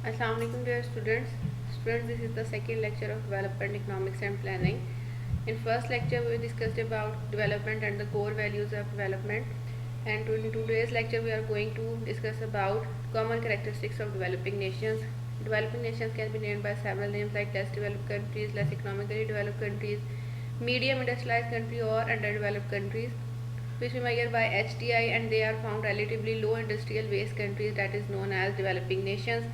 Assalamualaikum dear students. Students, this is the second lecture of Development Economics and Planning. In first lecture, we discussed about development and the core values of development. And in today's lecture, we are going to discuss about common characteristics of developing nations. Developing nations can be named by several names like less developed countries, less economically developed countries, medium industrialized countries, or underdeveloped countries, which we measure by HDI, and they are found relatively low industrial waste countries, that is known as developing nations.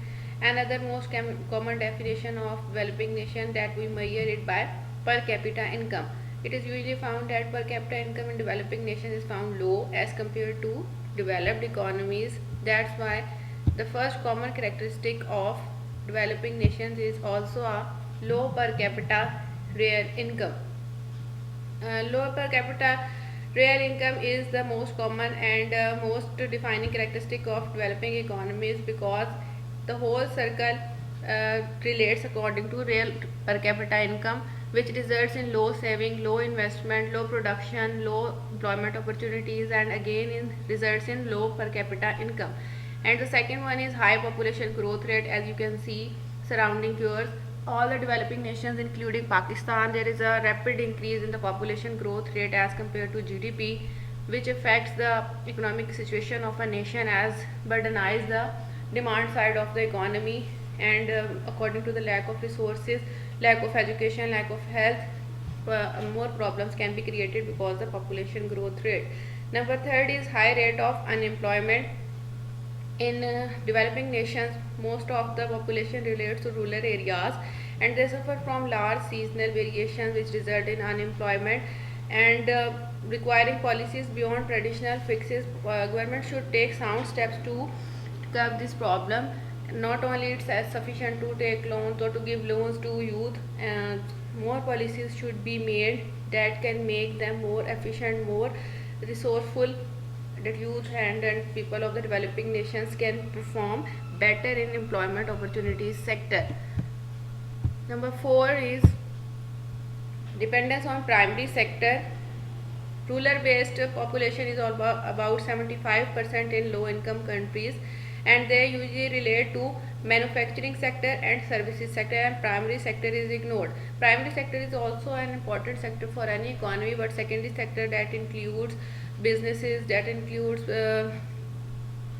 Another most common definition of developing nation that we measure it by per capita income. It is usually found that per capita income in developing nations is found low as compared to developed economies. That's why the first common characteristic of developing nations is also a low per capita real income. Low per capita real income is the most common and most defining characteristic of developing economies, because the whole circle relates according to real per capita income, which results in low saving, low investment, low production, low employment opportunities, and again results in low per capita income. And the second one is high population growth rate. As you can see surrounding yours, all the developing nations including Pakistan, there is a rapid increase in the population growth rate as compared to GDP, which affects the economic situation of a nation as burdenize the demand side of the economy. And according to the lack of resources, lack of education, lack of health, more problems can be created because the population growth rate. Number third is high rate of unemployment. In developing nations, most of the population relates to rural areas, and they suffer from large seasonal variations which result in unemployment. And requiring policies beyond traditional fixes, government should take sound steps to curb this problem. Not only it's as sufficient to take loans or to give loans to youth, more policies should be made that can make them more efficient, more resourceful, that youth and people of the developing nations can perform better in employment opportunities sector. Number 4 is dependence on primary sector. Rural based population is about 75% in low income countries, and they usually relate to manufacturing sector and services sector, and primary sector is ignored. Primary sector is also an important sector for any economy, but secondary sector, that includes businesses, that includes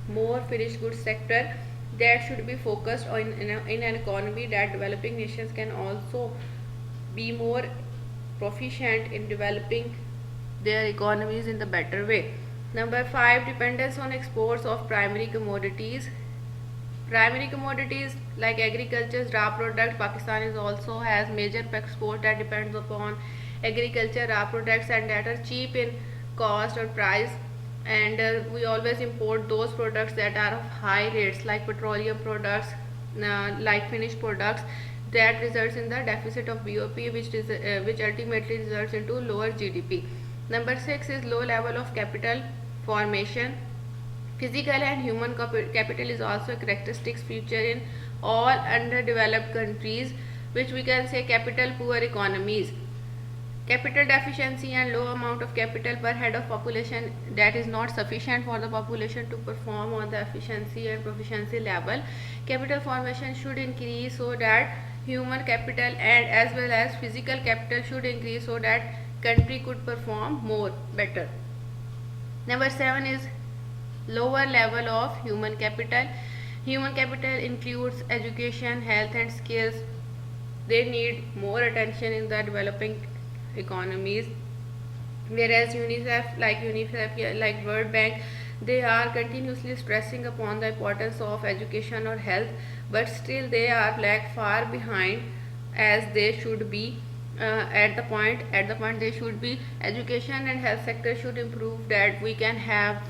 more finished goods sector, that should be focused on in an economy, that developing nations can also be more proficient in developing their economies in the better way. Number 5, dependence on exports of primary commodities. Primary commodities like agriculture, raw product, Pakistan is also has major export that depends upon agriculture, raw products, and that are cheap in cost or price. And we always import those products that are of high rates like petroleum products, like finished products, that results in the deficit of BOP, which ultimately results into lower GDP. Number 6 is low level of capital formation. Physical and human capital is also a characteristics feature in all underdeveloped countries, which we can say capital poor economies. Capital deficiency and low amount of capital per head of population, that is not sufficient for the population to perform on the efficiency and proficiency level. Capital formation should increase so that human capital and as well as physical capital should increase so that country could perform more better. Number 7 is lower level of human capital. Human capital includes education, health, and skills. They need more attention in the developing economies, whereas UNICEF, like World Bank, they are continuously stressing upon the importance of education or health, but still they are lag far behind as they should be. At the point they should be, education and health sector should improve, that we can have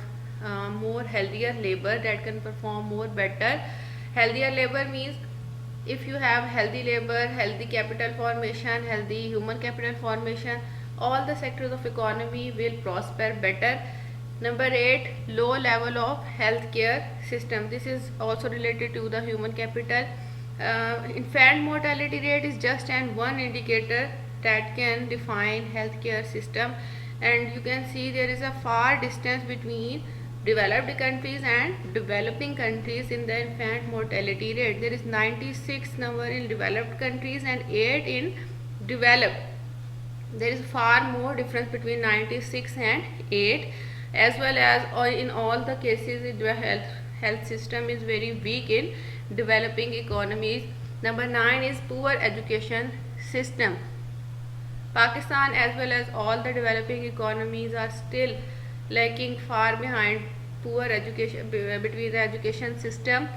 more healthier labor that can perform more better. Healthier labor means if you have healthy labor, healthy capital formation, healthy human capital formation, all the sectors of economy will prosper better. Number 8, low level of healthcare system. This is also related to the human capital. Infant mortality rate is just one indicator that can define healthcare system, and you can see there is a far distance between developed countries and developing countries in the infant mortality rate. There is 96 number in developed countries and 8 in developed. There is far more difference between 96 and 8, as well as in all the cases the health system is very weak in developing economies. Number 9 is poor education system. Pakistan as well as all the developing economies are still lagging far behind poor education between the education system.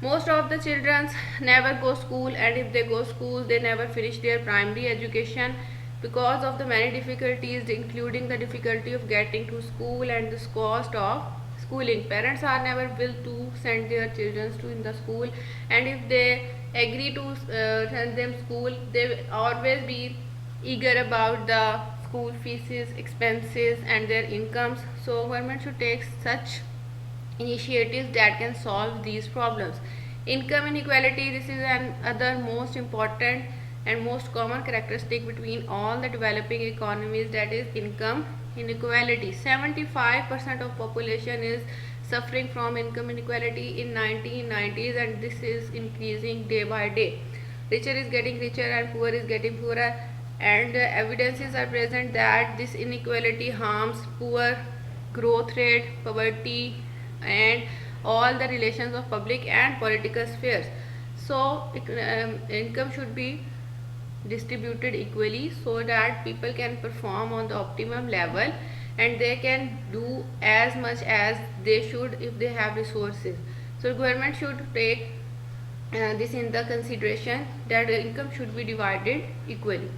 Most of the children never go school, and if they go school they never finish their primary education because of the many difficulties, including the difficulty of getting to school and the cost of schooling. Parents are never will to send their children to in the school, and if they agree to send them school, they will always be eager about the school fees, expenses and their incomes. So government should take such initiatives that can solve these problems. Income inequality, this is another most important and most common characteristic between all the developing economies, that is income inequality. 75% of population is suffering from income inequality in 1990s, and this is increasing day by day. Richer is getting richer and poor is getting poorer, and evidences are present that this inequality harms poor growth rate, poverty and all the relations of public and political spheres. So income should be distributed equally so that people can perform on the optimum level and they can do as much as they should if they have resources. So government should take this in the consideration that income should be divided equally.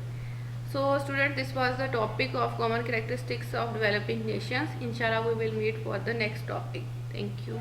So students, this was the topic of common characteristics of developing nations. Inshallah we will meet for the next topic. Thank you.